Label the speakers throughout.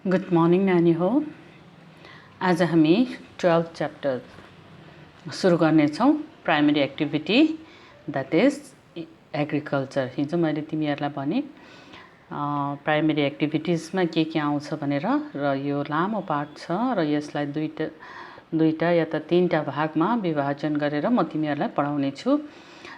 Speaker 1: Good morning नानी हो। आज हामी 12th च्याप्टर सुरु गर्नेछौँ। Primary activity that is agriculture. हिजो मैले तिमीहरूलाई भने प्राइमेरी एक्टिभिटिजमा के आउँछ भनेर, र यो लामो पाठ छ र यसलाई दुईटा या त तीनटा भागमा विभाजन गरेर म तिमीहरूलाई पढाउने छु।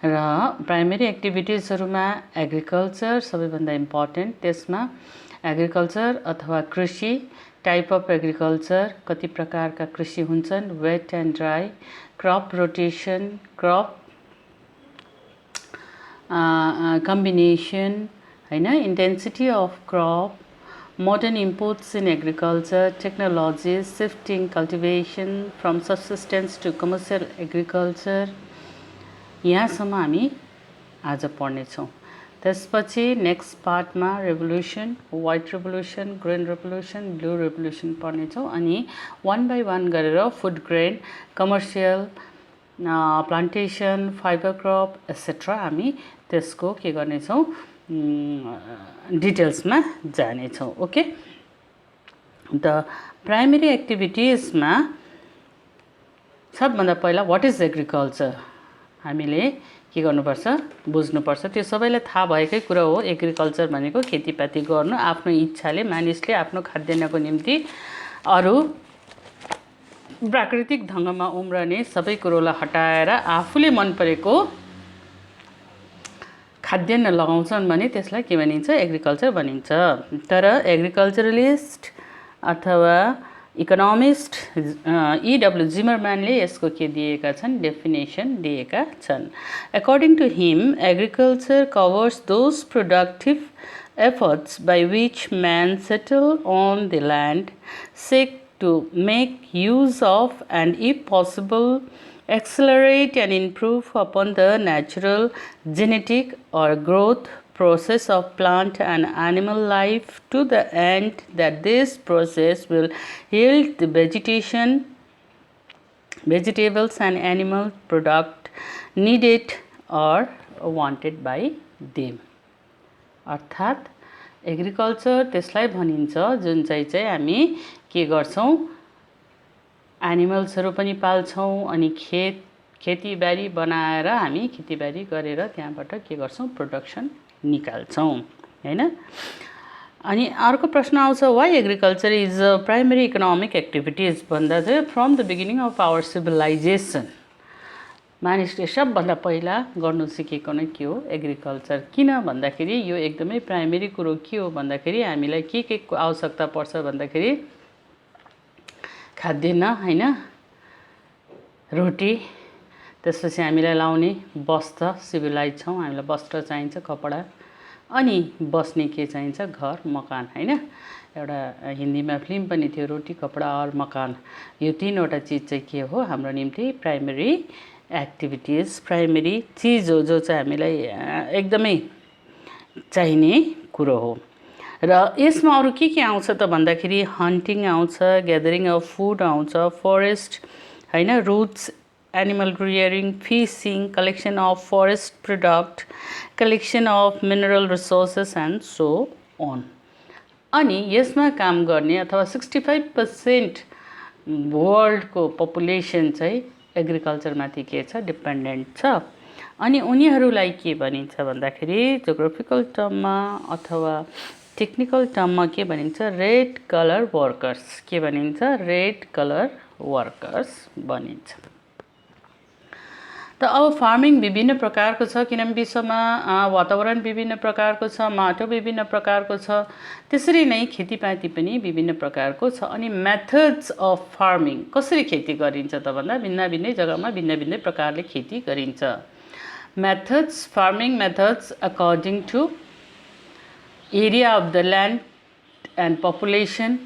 Speaker 1: र प्राइमेरी एक्टिभिटिजहरुमा एग्रिकल्चर सबैभन्दा इम्पोर्टेन्ट। त्यसमा एग्रिकल्चर अथवा कृषि, टाइप अफ एग्रिकल्चर, कति प्रकारका कृषि हुन्छन्, wet and dry, crop rotation, crop combination, हैन, intensity of crop, modern inputs in agriculture, technologies, shifting cultivation from subsistence to commercial agriculture, यहाँसम्म हामी आज पढ्नेछौँ। त्यसपछि नेक्स्ट पार्टमा revolution, white revolution, green revolution, blue revolution पढ्नेछौँ। अनि वन बाई वन गरेर food grain, commercial, plantation, fibre crop etcetera हामी त्यसको के गर्नेछौँ, डिटेल्समा जानेछौँ। ओके, द प्राइमेरी एक्टिभिटिजमा सबभन्दा पहिला व्हाट इज एग्रिकल्चर हामीले के गर्नुपर्छ, बुझ्नुपर्छ। त्यो सबैलाई थाहा भएकै कुरा हो। एग्रिकल्चर भनेको खेतीपाती गर्नु, आफ्नो इच्छाले मानिसले आफ्नो खाद्यान्नको निम्ति अरू प्राकृतिक ढङ्गमा उम्रने सबै कुरोलाई हटाएर आफूले मन परेको खाद्यान्न लगाउँछन् भने त्यसलाई के भनिन्छ, एग्रिकल्चर भनिन्छ। तर एग्रिकल्चरलिस्ट अथवा इकोनोमिस्ट E.W. जिमरम्यानले यसको के दिएका छन्, डेफिनेसन दिएका छन्। According to him, agriculture covers those productive efforts by which man settle on the land, seek to make use of and if possible accelerate and improve upon the natural, genetic or growth process of plant and animal life to the end that this process will yield the vegetables and animal product needed or wanted by them। अर्थात् agriculture त्यसलाई भनिन्छ जुन चाहिँ हामी के गर्छौँ, एनिमल्सहरू पनि पाल्छौँ अनि खेतीबारी बनाएर हामी खेतीबारी गरेर त्यहाँबाट के गर्छौँ, प्रोडक्सन निकाल्छौँ, हैन। अनि अर्को प्रश्न आउँछ, why agriculture is a primary economic activities भन्दा चाहिँ from the beginning of our civilization मानिसले सबभन्दा पहिला गर्नु सिकेको नै के हो, एग्रिकल्चर। किन भन्दाखेरि यो एकदमै प्राइमेरी कुरो के हो भन्दाखेरि हामीलाई के को आवश्यकता पर्छ भन्दाखेरि खाद्यान्न, हैन, रोटी, त्यसपछि हामीलाई लाउने वस्त्र, सिभिलाइज छौँ, हामीलाई वस्त्र चाहिन्छ, कपडा, अनि बस्ने के चाहिन्छ, घर, मकान, हैन। एउटा हिन्दीमा फिल्म पनि थियो, रोटी, कपडा और मकान। यो तीनवटा चिज चाहिँ के हो, हाम्रो निम्ति प्राइमेरी एक्टिभिटिज, प्राइमेरी चिज हो जो चाहिँ हामीलाई एकदमै चाहिने कुरो हो। र यसमा अरू के आउँछ त भन्दाखेरि हन्टिङ आउँछ, ग्यादरिङ अफ फुड आउँछ, फरेस्ट, हैन, roots, animal rearing, fishing, collection of forest product, collection of mineral resources and so on. अनि यसमा काम गर्ने अथवा 65% वर्ल्डको पपुलेसन चाहिँ एग्रिकल्चरमाथि के छ, डिपेन्डेन्ट छ। अनि उनीहरूलाई के भनिन्छ भन्दाखेरि जियोग्राफिकल टर्ममा अथवा टेक्निकल टर्ममा के भनिन्छ, रेड कलर वर्कर्स। के भनिन्छ, रेड कलर वर्कर्स भनिन्छ। त अब फार्मिङ विभिन्न प्रकारको छ, किनभने विश्वमा वातावरण विभिन्न प्रकारको छ, माटो विभिन्न प्रकारको छ, त्यसरी नै खेतीपाती पनि विभिन्न प्रकारको छ। अनि मेथड्स अफ फार्मिङ, कसरी खेती गरिन्छ त भन्दा भिन्न भिन्नै जग्गामा भिन्न भिन्नै प्रकारले खेती गरिन्छ। Methods, farming methods according to area of the land and population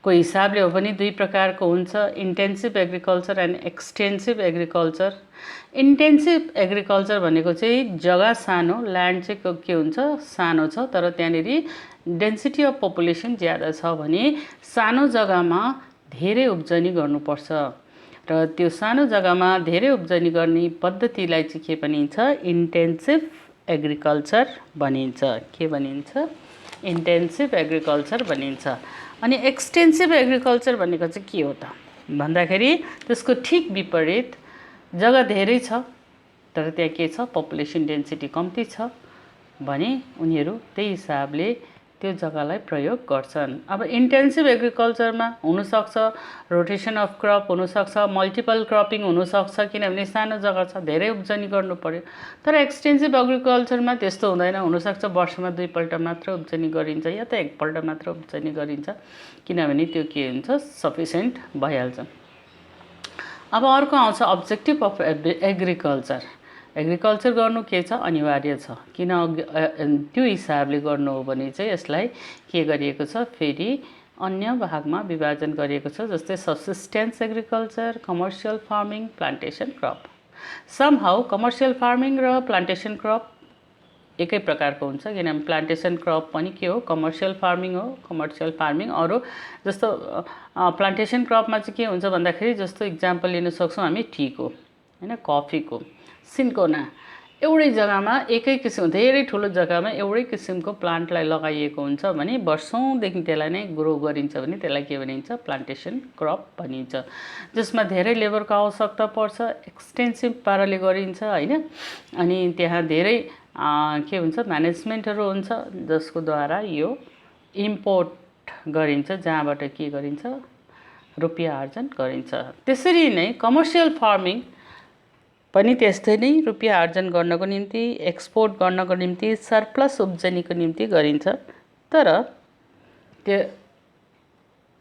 Speaker 1: को हिसाबले हो भने दुई प्रकारको हुन्छ, intensive agriculture and extensive agriculture. Intensive agriculture भनेको चाहिँ जग्गा सानो, ल्यान्ड चाहिँ के हुन्छ, सानो छ, तर त्यहाँनेरि डेन्सिटी अफ पपुलेसन ज्यादा छ भने सानो जग्गामा धेरै उब्जनी गर्नुपर्छ। र त्यो सानो जग्गामा धेरै उब्जनी गर्ने पद्धतिलाई चाहिँ के भनिन्छ, इन्टेन्सिभ एग्रिकल्चर भनिन्छ। के भनिन्छ, इन्टेन्सिभ एग्रिकल्चर भनिन्छ। अनि एक्सटेन्सिभ एग्रिकल्चर भनेको चाहिँ के हो त भन्दाखेरि त्यसको ठिक विपरीत, जग्गा धेरै छ तर त्यहाँ के छ, पपुलेसन डेन्सिटी कम्ती छ भने उनीहरू त्यही हिसाबले त्यो जग्गालाई प्रयोग गर्छन्। अब इन्टेन्सिभ एग्रिकल्चरमा हुनसक्छ रोटेसन अफ क्रप हुनसक्छ, मल्टिपल क्रपिङ हुनसक्छ, किनभने सानो जग्गा छ, धेरै उब्जनी गर्नु पर्यो। तर एक्सटेन्सिभ एग्रिकल्चरमा त्यस्तो हुँदैन, हुनसक्छ वर्षमा 2 पल्ट मात्र उब्जनी गरिन्छ या त 1 पल्ट मात्र उब्जनी गरिन्छ, किनभने त्यो के हुन्छ, सफिसियन्ट भइहाल्छ। अब अर्को आउँछ अब्जेक्टिभ अफ एग्रिकल्चर। एग्रिकल्चर गर्नु के छ, अनिवार्य छ, किन त्यो हिसाबले गर्नु हो भने चाहिँ यसलाई के गरिएको छ, फेरि अन्य भागमा विभाजन गरिएको छ, जस्तै subsistence agriculture, commercial farming, plantation crop. Somehow commercial farming र प्लान्टेसन क्रप एकै प्रकारको हुन्छ, किनभने प्लान्टेसन क्रप पनि के हो, कमर्सियल फार्मिङ हो। कमर्सियल फार्मिङ अरू जस्तो प्लान्टेसन क्रपमा चाहिँ के हुन्छ भन्दाखेरि, जस्तो इक्जाम्पल लिन सक्छौँ हामी टीको हैन, कफीको, सिन्कोना, एउटै जग्गामा एकै किसिम, धेरै ठुलो जग्गामा एउटै किसिमको प्लान्टलाई लगाइएको हुन्छ भने वर्षौंदेखि त्यसलाई नै ग्रो गरिन्छ भने त्यसलाई के भनिन्छ, प्लान्टेसन क्रप भनिन्छ, जसमा धेरै लेबरको आवश्यकता पर्छ, एक्सटेन्सिभ पाराले गरिन्छ हैन। अनि त्यहाँ धेरै के हुन्छ, म्यानेजमेन्टहरू हुन्छ, जसको द्वारा यो इम्पोर्ट गरिन्छ, जहाँबाट के गरिन्छ, रुपियाँ आर्जन गरिन्छ। त्यसरी नै कमर्सियल फार्मिङ पनि त्यस्तै नै रुपियाँ आर्जन गर्नको निम्ति, एक्सपोर्ट गर्नको निम्ति, सरप्लस उब्जनीको निम्ति गरिन्छ। तर त्यो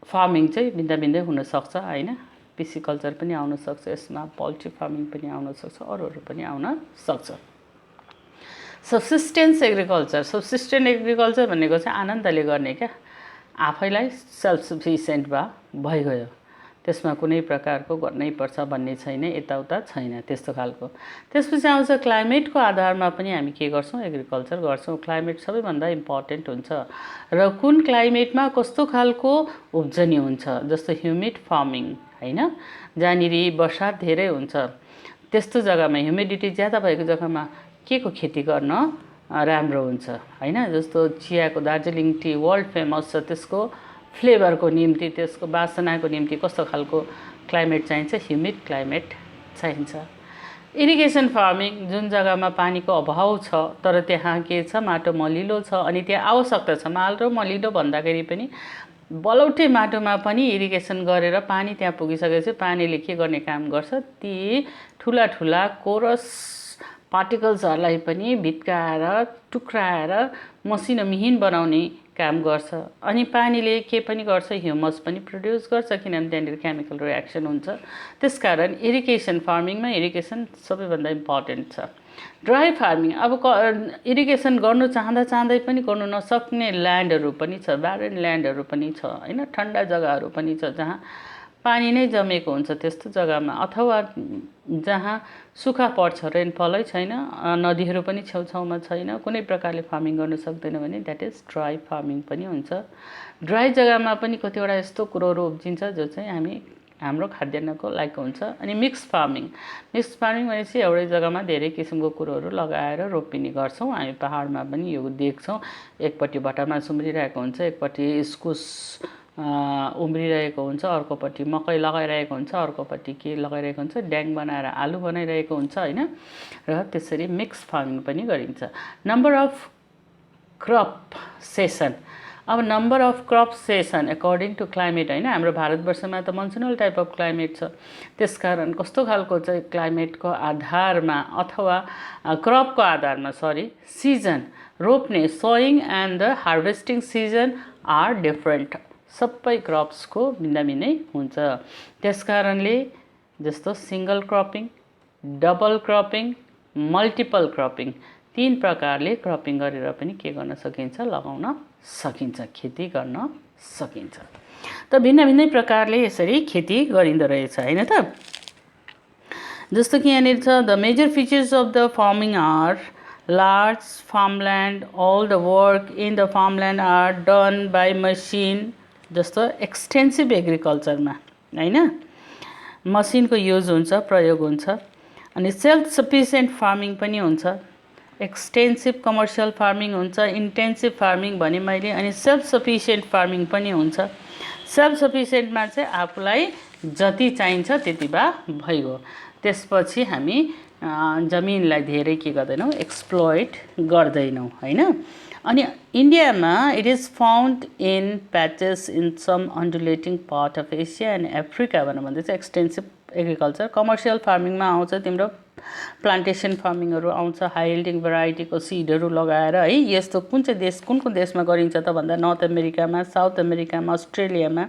Speaker 1: फार्मिङ चाहिँ भिन्न भिन्दै हुनसक्छ हैन, पिसिकल्चर पनि आउन सक्छ यसमा, पोल्ट्री फार्मिङ पनि आउन सक्छ, अरूहरू पनि आउन सक्छ। सब्सिस्टेन्स एग्रिकल्चर, सब्सिस्टेन्ट एग्रिकल्चर भनेको चाहिँ आनन्दले गर्ने क्या, आफैलाई सेल्फ सफिसियन्ट भइगयो, त्यसमा कुनै प्रकारको गर्नै पर्छ भन्ने छैन, यताउता छैन त्यस्तो खालको। त्यसपछि आउँछ क्लाइमेटको आधारमा पनि हामी के गर्छौँ, एग्रिकल्चर गर्छौँ। क्लाइमेट सबैभन्दा इम्पोर्टेन्ट हुन्छ र कुन क्लाइमेटमा कस्तो खालको उब्जनी हुन्छ, जस्तो ह्युमिड फार्मिङ हैन, जहाँनिर बर्षा धेरै हुन्छ त्यस्तो जग्गामा, ह्युमिडिटी ज्यादा भएको जग्गामा के को खेती गर्न राम्रो हुन्छ हैन। जस्तो चियाको दार्जिलिङ टी वर्ल्ड फेमस छ, त्यसको फ्लेभरको निम्ति, त्यसको बासनाको निम्ति कस्तो खालको क्लाइमेट चाहिन्छ, ह्युमिड क्लाइमेट चाहिन्छ। इरिगेसन फार्मिङ, जुन जग्गामा पानीको अभाव छ तर त्यहाँ के छ, माटो मलिलो छ अनि त्यहाँ आवश्यकता छ, माल र मलिलो भन्दाखेरि पनि बलौटे माटोमा पनि इरिगेसन गरेर पानी त्यहाँ पुगिसकेपछि पानीले के गर्ने काम गर्छ, ती ठुला ठुला कोरस पार्टिकल्सहरूलाई पनि भित्काएर टुक्राएर मसिनो मिहिन बनाउने काम गर्छ। अनि पानीले के पनि गर्छ, ह्युमस पनि प्रड्युस गर्छ, किनभने त्यहाँनिर केमिकल रिएक्सन हुन्छ। त्यसकारण इरिगेसन फार्मिङमा इरिगेसन सबैभन्दा इम्पोर्टेन्ट छ। ड्राई फार्मिङ, अब इरिगेसन गर्नु चाहँदै पनि गर्नु नसक्ने ल्यान्डहरू पनि छ, ब्यारेन ल्यान्डहरू पनि छ हैन, ठन्डा जग्गाहरू पनि छ जहाँ पानी नै जमेको हुन्छ त्यस्तो जग्गामा, अथवा जहाँ सुक्खा पर्छ, रेनफलै छैन, नदीहरू पनि छेउछाउमा छैन, कुनै प्रकारले फार्मिङ गर्न सक्दैन भने द्याट इज ड्राई फार्मिङ पनि हुन्छ। ड्राई जग्गामा पनि कतिवटा यस्तो कुरोहरू उब्जिन्छ जो चाहिँ हाम्रो खाद्यान्नको लायक हुन्छ। अनि मिक्स फार्मिङ, मिक्स फार्मिङ भनेपछि एउटै जग्गामा धेरै किसिमको कुरोहरू लगाएर रोपिने गर्छौँ हामी, पहाडमा पनि यो देख्छौँ, एकपट्टि भटमास उम्रिरहेको हुन्छ, एकपट्टि इस्कुस उम्रिरहेको हुन्छ, अर्कोपट्टि मकै लगाइरहेको हुन्छ, अर्कोपट्टि के लगाइरहेको हुन्छ, ड्याङ बनाएर आलु बनाइरहेको हुन्छ हैन। र त्यसरी मिक्स फार्मिङ पनि गरिन्छ। नम्बर अफ क्रप सेसन, अब number of crop season according to climate हैन, हाम्रो भारतवर्षमा त मनसुनल टाइप अफ क्लाइमेट छ, त्यसकारण कस्तो खालको चाहिँ क्लाइमेटको आधारमा अथवा क्रपको आधारमा सिजन, रोप्ने sowing and the harvesting season are different, सबै क्रप्सको भिन्न भिन्नै हुन्छ। त्यसकारणले जस्तो single cropping, double cropping, multiple cropping, 3 प्रकारले क्रपिङ गरेर पनि के गर्न सकिन्छ, लगाउन सकिन्छ, खेती गर्न सकिन्छ। त भिन्न भिन्नै प्रकारले यसरी खेती गरिँदो रहेछ हैन त। जस्तो कि यहाँनिर छ, the major features of the farming are large farmland, all the work in the farmland are done by machine, जस्तो एक्सटेन्सिभ एग्रिकल्चरमा हैन मसिनको युज हुन्छ, प्रयोग हुन्छ। अनि सेल्फ सफिसियन्ट फार्मिङ पनि हुन्छ, एक्सटेन्सिभ कमर्सियल फार्मिङ हुन्छ, इन्टेन्सिभ फार्मिङ भने मैले, अनि सेल्फ सफिसियन्ट फार्मिङ पनि हुन्छ। सेल्फ सफिसियन्टमा चाहिँ आफूलाई जति चाहिन्छ त्यति भए भइगयो। त्यसपछि हामी जमिनलाई धेरै के गर्दैनौँ, एक्सप्लोइट गर्दैनौँ हैन। अनि इन्डियामा it is found in patches in some undulating part of Asia and Africa भनेर भन्दै चाहिँ एक्सटेन्सिभ एग्रिकल्चर। कमर्सियल फार्मिङमा आउँछ तिम्रो प्लान्टेसन फार्मिङहरू आउँछ, हाई यिल्डिङ भेराइटीको सिडहरू लगाएर है। यस्तो कुन देशमा गरिन्छ त भन्दा नर्थ अमेरिकामा, साउथ अमेरिकामा, अस्ट्रेलियामा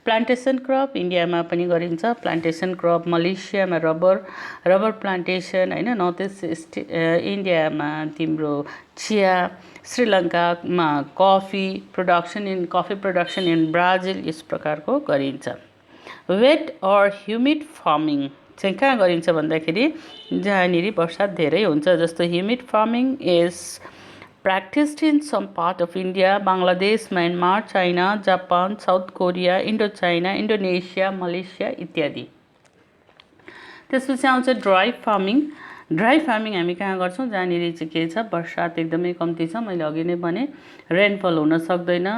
Speaker 1: प्लान्टेसन क्रप, इन्डियामा पनि गरिन्छ प्लान्टेसन क्रप, मलेसियामा रबर प्लान्टेसन हैन, नर्थ इस्ट इन्डियामा तिम्रो चिया, श्रीलङ्कामा कफी प्रोडक्सन इन ब्राजिल यस प्रकारको गरिन्छ। वेट अर ह्युमिड फार्मिङ चाहिँ कहाँ गरिन्छ भन्दाखेरि जहाँनिर वर्षा धेरै हुन्छ, जस्तो humid farming is practiced in some part of India, Bangladesh, Myanmar, China, Japan, South Korea, Indochina, Indonesia, Malaysia इत्यादि। त्यसपछि आउँछ ड्राई फार्मिङ। ड्राई फार्मिङ हामी कहाँ गर्छौँ, जहाँनिर चाहिँ के छ, वर्षात एकदमै कम्ती छ, मैले अघि नै भने रेनफल हुन सक्दैन।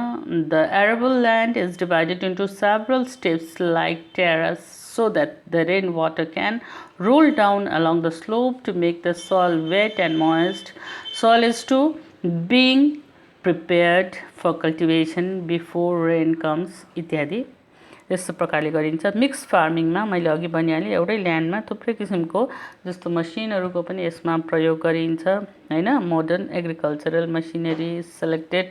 Speaker 1: The arable land is divided into several steps like terrace so that the rainwater can roll down along the slope to make the soil wet and moist. Soil is to being prepared for cultivation before rain comes इत्यादि। यस्तो प्रकारले गरिन्छ। Mix फार्मिङमा मैले अघि भनिहालेँ, एउटै ल्यान्डमा थुप्रै किसिमको जस्तो मसिनहरूको पनि यसमा प्रयोग गरिन्छ हैन। Modern agricultural machinery, selected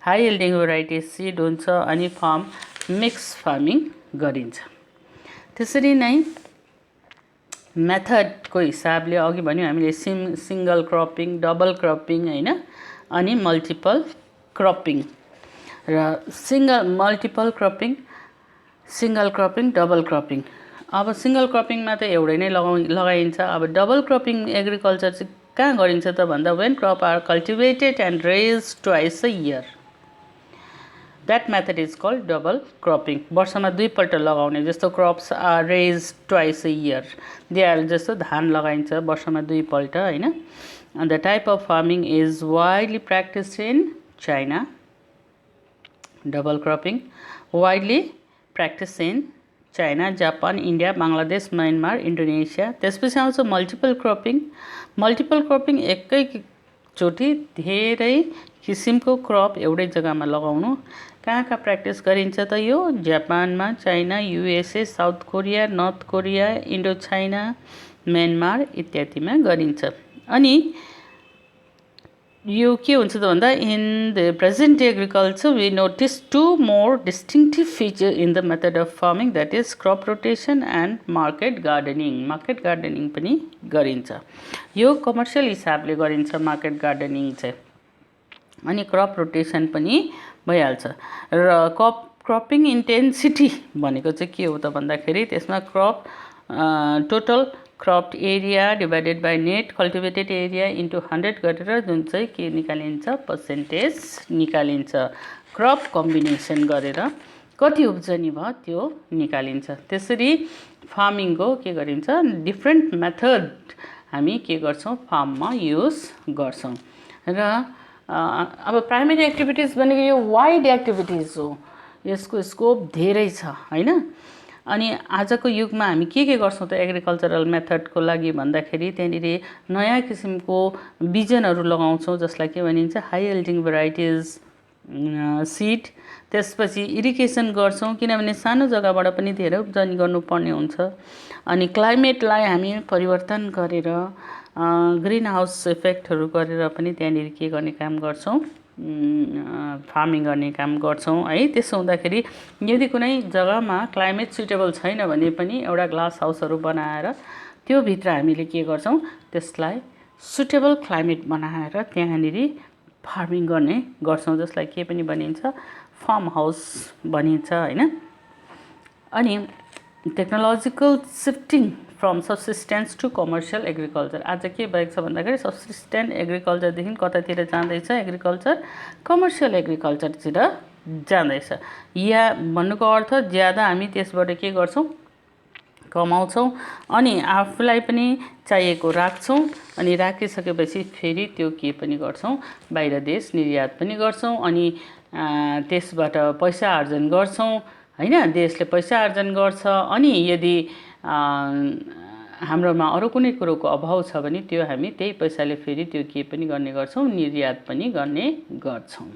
Speaker 1: high yielding variety seed हुन्छ अनि फार्म मिक्स फार्मिङ गरिन्छ। त्यसरी नै मेथडको हिसाबले अघि भन्यो हामीले सिंगल क्रपिङ, डबल क्रपिङ हैन, अनि मल्टिपल क्रपिङ र multiple cropping, single cropping, double cropping. अब सिंगल क्रपिङमा त एउटै नै लगाइन्छ। अब डबल क्रपिङ एग्रिकल्चर चाहिँ कहाँ गरिन्छ त भन्दा when crop are cultivated and raise twice a year, that method is called double cropping. वर्षमा दुईपल्ट लगाउने, जस्तो crops are raise twice a year, they are जस्तो धान लगाइन्छ वर्षमा दुईपल्ट हैन। And the type of farming is widely practiced in China. Double cropping widely practiced in China, Japan, India, Bangladesh, Myanmar, Indonesia. त्यसपछि आउँछ मल्टिपल क्रपिङ। मल्टिपल क्रपिङ एकैचोटि धेरै किसिमको क्रप एउटै जग्गामा लगाउनु। कहाँ कहाँ प्र्याक्टिस गरिन्छ त यो? जापानमा, China, USA, South Korea, North Korea, Indo China, Myanmar इत्यादिमा गरिन्छ। अनि यो के हुन्छ त भन्दा in the present day agriculture we notice two more distinctive feature in the method of farming, that is crop rotation and market gardening. Market gardening पनि गरिन्छ। यो कमर्सियल हिसाबले गरिन्छ मार्केट गार्डनिङ चाहिँ। अनि क्रप रोटेसन पनि भइहाल्छ। र क्रपिङ इन्टेन्सिटी भनेको चाहिँ के हो त भन्दाखेरि त्यसमा total cropped area divided by net cultivated area into 100 गरेर जुन चाहिँ के निकालिन्छ, पर्सेन्टेज निकालिन्छ। क्रप कम्बिनेसन गरेर कति उब्जनी भयो त्यो निकालिन्छ। त्यसरी फार्मिङको के गरिन्छ, डिफ्रेन्ट मेथड हामी के गर्छौँ, फार्ममा युज गर्छौँ। र अब प्राइमेरी एक्टिभिटिज भनेको यो वाइड एक्टिभिटिज हो, यसको स्कोप धेरै छ हैन। अनि आजको युगमा हामी के गर्छौँ त एग्रिकल्चरल मेथडको लागि भन्दाखेरि त्यहाँनिर नयाँ किसिमको बिजनहरू लगाउँछौँ, जसलाई के भनिन्छ हाई यिल्डिङ भेराइटिज सिड। त्यसपछि इरिगेसन गर्छौँ, किनभने सानो जग्गाबाट पनि धेरै उब्जनी गर्नुपर्ने हुन्छ। अनि क्लाइमेटलाई हामी परिवर्तन गरेर ग्रिन हाउस इफेक्टहरू गरेर पनि त्यहाँनिर के गर्ने काम गर्छौँ, फार्मिङ गर्ने काम गर्छौँ है। त्यसो हुँदाखेरि यदि कुनै जग्गामा क्लाइमेट सुटेबल छैन भने पनि एउटा ग्लास हाउसहरू बनाएर त्यो भित्र हामीले के गर्छौँ, त्यसलाई सुटेबल क्लाइमेट बनाएर त्यहाँनिर फार्मिङ गर्ने गर्छौँ, जसलाई के पनि भनिन्छ, फार्म हाउस भनिन्छ हैन। अनि technological shifting from subsistence to commercial agriculture. आज के भएको छ भन्दाखेरि सब्सिस्टेन्ट एग्रिकल्चरदेखि कतातिर जाँदैछ, एग्रिकल्चर कमर्सियल एग्रिकल्चरतिर जाँदैछ। या भन्नुको अर्थ ज्यादा हामी त्यसबाट के गर्छौँ, कमाउँछौँ अनि आफूलाई पनि चाहिएको राख्छौँ अनि राखिसकेपछि फेरि त्यो के पनि गर्छौँ बाहिर देश निर्यात पनि गर्छौँ अनि त्यसबाट पैसा आर्जन गर्छौँ हैन देशले पैसा आर्जन गर्छ अनि यदि हाम्रोमा अरू कुनै कुरोको अभाव छ भने त्यो हामी त्यही पैसाले फेरि त्यो के पनि गर्ने गर्छौँ निर्यात पनि गर्ने गर्छौँ।